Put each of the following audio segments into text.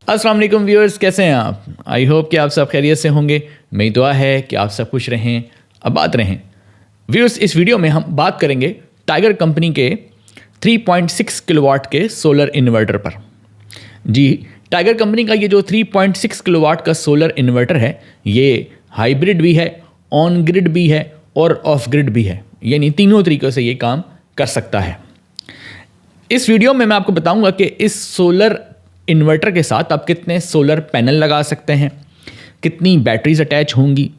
अस्सलाम वालेकुम व्यूअर्स, कैसे हैं आप? आई होप कि आप सब खैरियत से होंगे। मेरी दुआ है कि आप सब खुश रहें, आबाद रहें। व्यूअर्स, इस वीडियो में हम बात करेंगे टाइगर कंपनी के 3.6 किलोवाट के सोलर इन्वर्टर पर। जी, टाइगर कंपनी का ये जो 3.6 किलोवाट का सोलर इन्वर्टर है, ये हाइब्रिड भी है, ऑन ग्रिड भी है और ऑफ ग्रिड भी है, यानी तीनों तरीक़ों से ये काम कर सकता है। इस वीडियो में मैं आपको बताऊंगा कि इस सोलर इन्वर्टर के साथ आप कितने सोलर पैनल लगा सकते हैं, कितनी बैटरीज अटैच होंगी,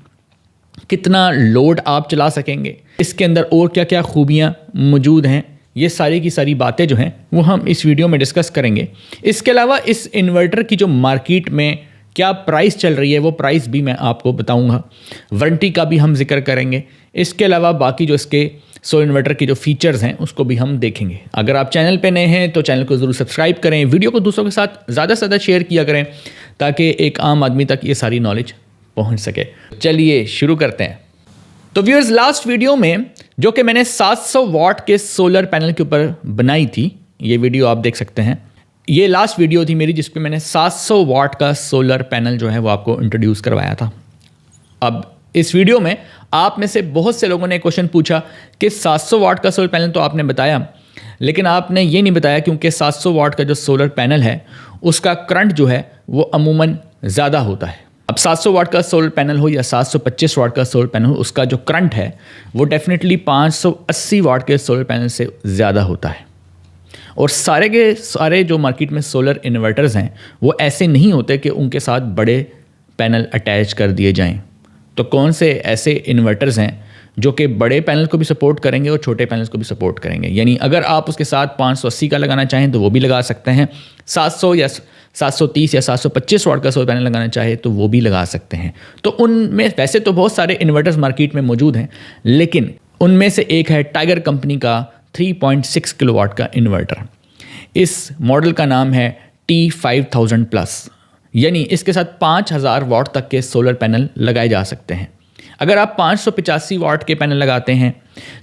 कितना लोड आप चला सकेंगे, इसके अंदर और क्या क्या खूबियाँ मौजूद हैं, ये सारी की सारी बातें जो हैं वो हम इस वीडियो में डिस्कस करेंगे। इसके अलावा इस इन्वर्टर की जो मार्केट में क्या प्राइस चल रही है वो प्राइस भी मैं आपको बताऊंगा। वारंटी का भी हम जिक्र करेंगे। इसके अलावा बाकी जो इसके सोलर इन्वर्टर के जो फीचर्स हैं उसको भी हम देखेंगे। अगर आप चैनल पे नए हैं तो चैनल को ज़रूर सब्सक्राइब करें, वीडियो को दूसरों के साथ ज़्यादा से ज़्यादा शेयर किया करें ताकि एक आम आदमी तक ये सारी नॉलेज पहुंच सके। चलिए शुरू करते हैं। तो व्यूअर्स, लास्ट वीडियो में जो कि मैंने 700 वाट के सोलर पैनल के ऊपर बनाई थी, ये वीडियो आप देख सकते हैं। ये लास्ट वीडियो थी मेरी जिस पे मैंने 700 वाट का सोलर पैनल जो है वो आपको इंट्रोड्यूस करवाया था। अब इस वीडियो में आप में से बहुत से लोगों ने क्वेश्चन पूछा कि 700 वाट का सोलर पैनल तो आपने बताया, लेकिन आपने ये नहीं बताया क्योंकि 700 वाट का जो सोलर पैनल है उसका करंट जो है वो अमूमन ज़्यादा होता है। अब 700 वाट का सोलर पैनल हो या 725 वाट का सोलर पैनल हो, उसका जो करंट है वो डेफिनेटली 580 वाट के सोलर पैनल से ज़्यादा होता है। और सारे के सारे जो मार्केट में सोलर इन्वर्टर्स हैं वो ऐसे नहीं होते कि उनके साथ बड़े पैनल अटैच कर दिए जाएं। तो कौन से ऐसे इन्वर्टर्स हैं जो कि बड़े पैनल को भी सपोर्ट करेंगे और छोटे पैनल्स को भी सपोर्ट करेंगे? यानी अगर आप उसके साथ 580 का लगाना चाहें तो वो भी लगा सकते हैं, 700 या 730 या 725 वाट का सोलर पैनल लगाना चाहे तो वो भी लगा सकते हैं। तो उनमें वैसे तो बहुत सारे इन्वर्टर्स मार्केट में मौजूद हैं, लेकिन उनमें से एक है टाइगर कंपनी का 3.6 किलोवाट का इन्वर्टर। इस मॉडल का नाम है T5000 प्लस, यानी इसके साथ 5000 वाट तक के सोलर पैनल लगाए जा सकते हैं। अगर आप 585 वाट के पैनल लगाते हैं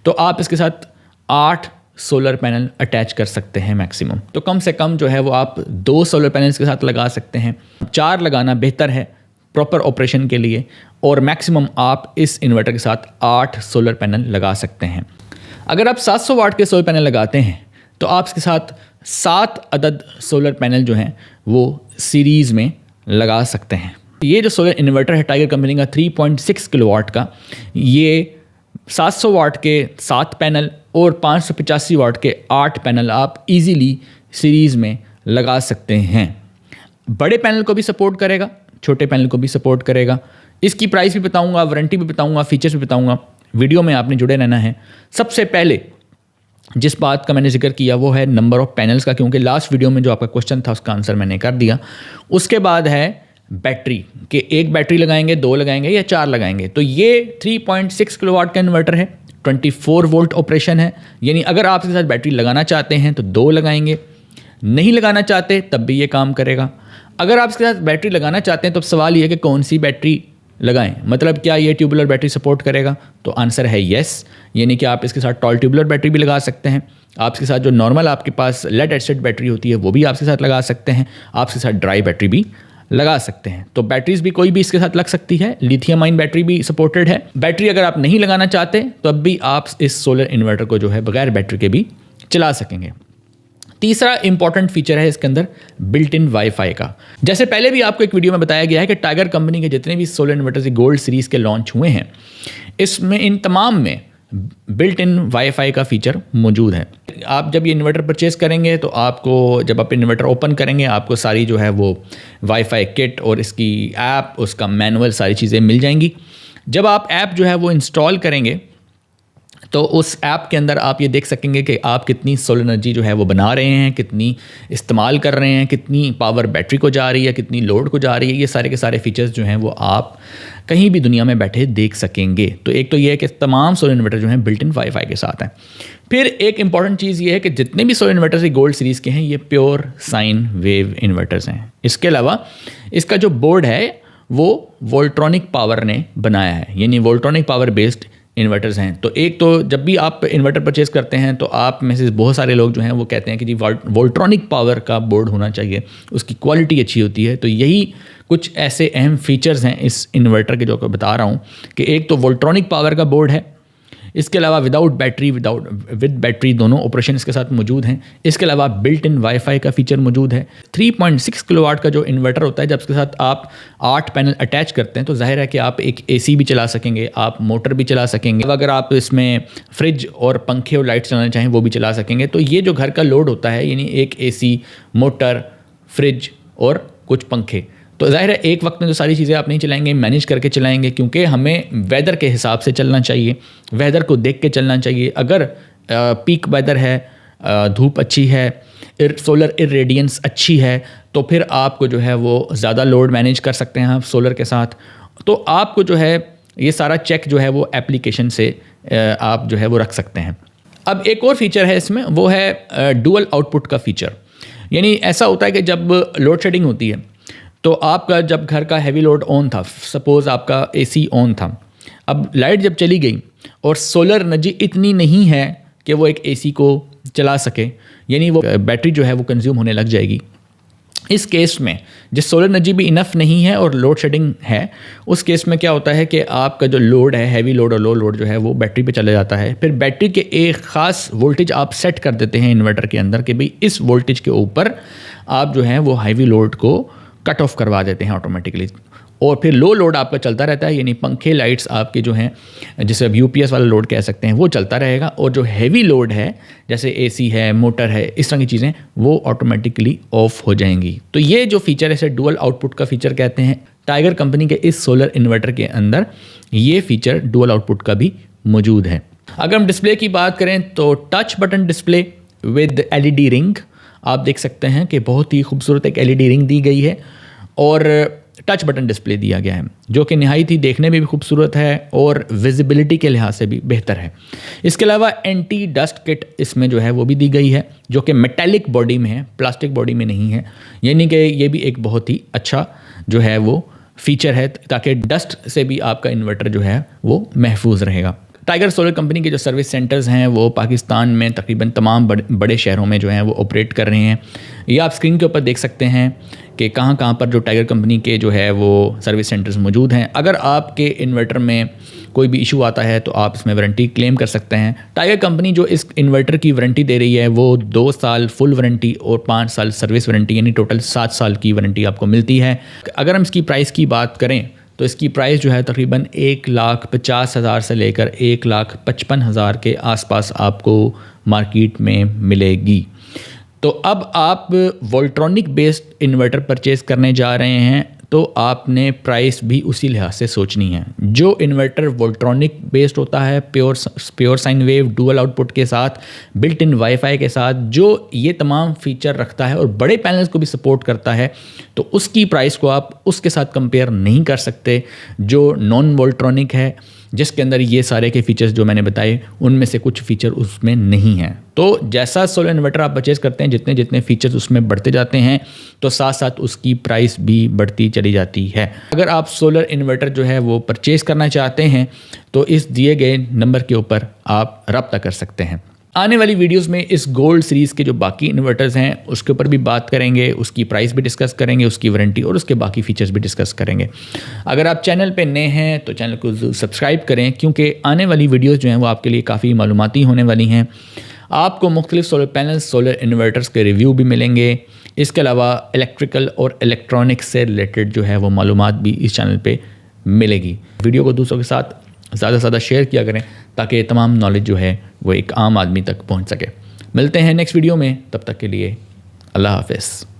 तो आप इसके साथ 8 सोलर पैनल अटैच कर सकते हैं मैक्सिमम। तो कम से कम जो है वो आप 2 सोलर पैनल्स के साथ लगा सकते हैं। 4 लगाना बेहतर है प्रॉपर ऑपरेशन के लिए, और मैक्सिमम आप इस इन्वर्टर के साथ 8 सोलर पैनल लगा सकते हैं। अगर आप 700 वाट के सोलर पैनल लगाते हैं तो आप इसके साथ 7 अदद सोलर पैनल जो हैं वो सीरीज़ में लगा सकते हैं। ये जो सोलर इन्वर्टर है टाइगर कंपनी का 3.6 किलोवाट का, ये 700 वाट के 7 पैनल और 585 वाट के 8 पैनल आप इजीली सीरीज़ में लगा सकते हैं। बड़े पैनल को भी सपोर्ट करेगा, छोटे पैनल को भी सपोर्ट करेगा। इसकी प्राइस भी बताऊंगा, वारंटी भी बताऊंगा, फीचर्स भी बताऊंगा। वीडियो में आपने जुड़े रहना है। सबसे पहले जिस बात का मैंने जिक्र किया वो है नंबर ऑफ़ पैनल्स का, क्योंकि लास्ट वीडियो में जो आपका क्वेश्चन था उसका आंसर मैंने कर दिया। उसके बाद है बैटरी, कि एक बैटरी लगाएंगे, 2 लगाएंगे या 4 लगाएंगे। तो ये 3.6 किलोवाट का इन्वर्टर है, 24 वोल्ट ऑपरेशन है, यानी अगर आप इसके साथ बैटरी लगाना चाहते हैं तो 2 लगाएंगे, नहीं लगाना चाहते तब भी ये काम करेगा। अगर आप इसके साथ बैटरी लगाना चाहते हैं तो सवाल ये है कि कौन सी बैटरी लगाएं, मतलब क्या ये ट्यूबुलर बैटरी सपोर्ट करेगा? तो आंसर है येस, यानी कि आप इसके साथ टॉल ट्यूबुलर बैटरी भी लगा सकते हैं। आप इसके साथ जो नॉर्मल आपके पास लेड एसिड बैटरी होती है वो भी आप इसके साथ लगा सकते हैं। आप इसके साथ ड्राई बैटरी भी लगा सकते हैं। तो बैटरीज भी कोई भी इसके साथ लग सकती है। लिथियम आयन बैटरी भी सपोर्टेड है। बैटरी अगर आप नहीं लगाना चाहते तो अब भी आप इस सोलर इन्वर्टर को जो है बगैर बैटरी के भी चला सकेंगे। तीसरा इंपॉर्टेंट फीचर है इसके अंदर बिल्ट इन वाईफाई का। जैसे पहले भी आपको एक वीडियो में बताया गया है कि टाइगर कंपनी के जितने भी सोलर इन्वर्टर्स गोल्ड सीरीज़ के लॉन्च हुए हैं, इसमें इन तमाम में बिल्ट इन वाईफाई का फीचर मौजूद है। आप जब ये इन्वर्टर परचेस करेंगे तो आपको, जब आप इन्वर्टर ओपन करेंगे, आपको सारी जो है वो वाईफाई किट और इसकी ऐप, उसका मैनुअल, सारी चीज़ें मिल जाएंगी। जब आप ऐप जो है वो इंस्टॉल करेंगे तो उस ऐप के अंदर आप ये देख सकेंगे कि आप कितनी सोलर एनर्जी जो है वो बना रहे हैं, कितनी इस्तेमाल कर रहे हैं, कितनी पावर बैटरी को जा रही है, कितनी लोड को जा रही है। ये सारे के सारे फीचर्स जो हैं वो आप कहीं भी दुनिया में बैठे देख सकेंगे। तो एक तो ये है कि तमाम सोलर इन्वर्टर जो हैं बिल्ट इन वाईफाई के साथ हैं। फिर एक इंपॉर्टेंट चीज़ ये है कि जितने भी सोलर इन्वर्टर्स ये गोल्ड सीरीज़ के हैं ये प्योर साइन वेव इन्वर्टर्स हैं। इसके अलावा इसका जो बोर्ड है वो वोल्ट्रॉनिक पावर ने बनाया है, यानी वोल्ट्रॉनिक पावर बेस्ड इन्वर्टर्स हैं। तो एक तो जब भी आप इन्वर्टर परचेज़ करते हैं तो आप में से बहुत सारे लोग जो हैं वो कहते हैं कि जी वोल्ट्रॉनिक पावर का बोर्ड होना चाहिए, उसकी क्वालिटी अच्छी होती है। तो यही कुछ ऐसे अहम फीचर्स हैं इस इन्वर्टर के जो मैं बता रहा हूँ कि एक तो वोल्ट्रॉनिक पावर का बोर्ड है, इसके अलावा विद बैटरी दोनों ऑपरेशन इसके साथ मौजूद हैं। इसके अलावा बिल्ट इन वाईफाई का फीचर मौजूद है। 3.6 किलोवाट का जो इन्वर्टर होता है, जब इसके साथ आप 8 पैनल अटैच करते हैं तो जाहिर है कि आप एक एसी भी चला सकेंगे, आप मोटर भी चला सकेंगे। अगर आप इसमें फ्रिज और पंखे और लाइट चलाना चाहें वो भी चला सकेंगे। तो ये जो घर का लोड होता है, यानी एक एसी, मोटर, फ्रिज और कुछ पंखे, तो जाहिर है एक वक्त में तो सारी चीज़ें आप नहीं चलाएंगे, मैनेज करके चलाएंगे, क्योंकि हमें वेदर के हिसाब से चलना चाहिए, वेदर को देख के चलना चाहिए। अगर पीक वेदर है, धूप अच्छी है, सोलर इरेडियंस अच्छी है, तो फिर आपको जो है वो ज़्यादा लोड मैनेज कर सकते हैं आप सोलर के साथ। तो आपको जो है ये सारा चेक जो है वो एप्लीकेशन से आप जो है वो रख सकते हैं। अब एक और फीचर है इसमें, वो है डुअल आउटपुट का फीचर। यानी ऐसा होता है कि जब लोड शेडिंग होती है तो आपका जब घर का हैवी लोड ऑन था, सपोज़ आपका एसी ऑन था, अब लाइट जब चली गई और सोलर एनर्जी इतनी नहीं है कि वो एक एसी को चला सके, यानी वो बैटरी जो है वो कंज्यूम होने लग जाएगी। इस केस में जिस सोलर एनर्जी भी इनफ नहीं है और लोड शेडिंग है, उस केस में क्या होता है कि आपका जो लोड है, हैवी लोड और लो लोड जो है वो बैटरी पे चला जाता है। फिर बैटरी के एक ख़ास वोल्टेज आप सेट कर देते हैं इन्वर्टर के अंदर कि भाई इस वोल्टेज के ऊपर आप जो है वो हैवी लोड को कट ऑफ करवा देते हैं ऑटोमेटिकली, और फिर लो लोड आपका चलता रहता है, यानी पंखे, लाइट्स आपके जो हैं, जिसे अब यूपीएस वाला लोड कह सकते हैं, वो चलता रहेगा। और जो हैवी लोड है, जैसे एसी है, मोटर है, इस तरह की चीज़ें, वो ऑटोमेटिकली ऑफ हो जाएंगी। तो ये जो फीचर है इसे डुअल आउटपुट का फीचर कहते हैं। टाइगर कंपनी के इस सोलर इन्वर्टर के अंदर ये फीचर डुअल आउटपुट का भी मौजूद है। अगर हम डिस्प्ले की बात करें तो touch button display with LED ring, आप देख सकते हैं कि बहुत ही खूबसूरत एक एलईडी रिंग दी गई है और टच बटन डिस्प्ले दिया गया है, जो कि नहायत ही देखने में भी खूबसूरत है और विजिबिलिटी के लिहाज से भी बेहतर है। इसके अलावा एंटी डस्ट किट इसमें जो है वो भी दी गई है, जो कि मेटालिक बॉडी में है, प्लास्टिक बॉडी में नहीं है। यानी कि ये भी एक बहुत ही अच्छा जो है वो फीचर है, ताकि डस्ट से भी आपका इन्वर्टर जो है वो महफूज रहेगा। टाइगर सोलर कंपनी के जो सर्विस सेंटर्स हैं वो पाकिस्तान में तकरीबन तमाम बड़े शहरों में जो हैं वो ऑपरेट कर रहे हैं। ये आप स्क्रीन के ऊपर देख सकते हैं कि कहाँ पर जो टाइगर कंपनी के जो है वो सर्विस सेंटर्स मौजूद हैं। अगर आपके इन्वर्टर में कोई भी इशू आता है तो आप इसमें वारंटी क्लेम कर सकते हैं। टाइगर कंपनी जो इस इन्वर्टर की वारंटी दे रही है वो 2 साल फुल वारंटी और 5 साल सर्विस वारंटी, यानी टोटल 7 साल की वारंटी आपको मिलती है। अगर हम इसकी प्राइस की बात करें तो इसकी प्राइस जो है तकरीबन 1,50,000 से लेकर 1,55,000 के आसपास आपको मार्केट में मिलेगी। तो अब आप वोल्ट्रॉनिक बेस्ड इन्वर्टर परचेज़ करने जा रहे हैं तो आपने प्राइस भी उसी लिहाज से सोचनी है। जो इन्वर्टर वोल्ट्रॉनिक बेस्ड होता है, pure sine wave dual output के साथ, बिल्ट इन वाईफाई के साथ, जो ये तमाम फीचर रखता है और बड़े पैनल्स को भी सपोर्ट करता है, तो उसकी प्राइस को आप उसके साथ कंपेयर नहीं कर सकते जो नॉन वोल्ट्रॉनिक है, जिसके अंदर ये सारे के फीचर्स जो मैंने बताए उनमें से कुछ फीचर उसमें नहीं हैं। तो जैसा सोलर इन्वर्टर आप परचेज़ करते हैं, जितने जितने फीचर्स उसमें बढ़ते जाते हैं तो साथ साथ उसकी प्राइस भी बढ़ती चली जाती है। अगर आप सोलर इन्वर्टर जो है वो परचेज़ करना चाहते हैं तो इस दिए गए नंबर के ऊपर आप रब्ता कर सकते हैं। आने वाली वीडियोस में इस गोल्ड सीरीज़ के जो बाकी इन्वर्टर्स हैं उसके ऊपर भी बात करेंगे, उसकी प्राइस भी डिस्कस करेंगे, उसकी वारंटी और उसके बाकी फीचर्स भी डिस्कस करेंगे। अगर आप चैनल पे नए हैं तो चैनल को सब्सक्राइब करें, क्योंकि आने वाली वीडियोस जो हैं वो आपके लिए काफ़ी मालूमाती होने वाली हैं। आपको मुख्तलिफ सोलर पैनल्स, सोलर इन्वर्टर्स के रिव्यू भी मिलेंगे। इसके अलावा इलेक्ट्रिकल और इलेक्ट्रॉनिक्स से रिलेटेड जो है वो मालूमात भी इस चैनल पर मिलेगी। वीडियो को दूसरों के साथ ज़्यादा से ज़्यादा शेयर किया करें ताकि तमाम नॉलेज जो है वो एक आम आदमी तक पहुंच सके। मिलते हैं नेक्स्ट वीडियो में, तब तक के लिए अल्लाह हाफ़िज़।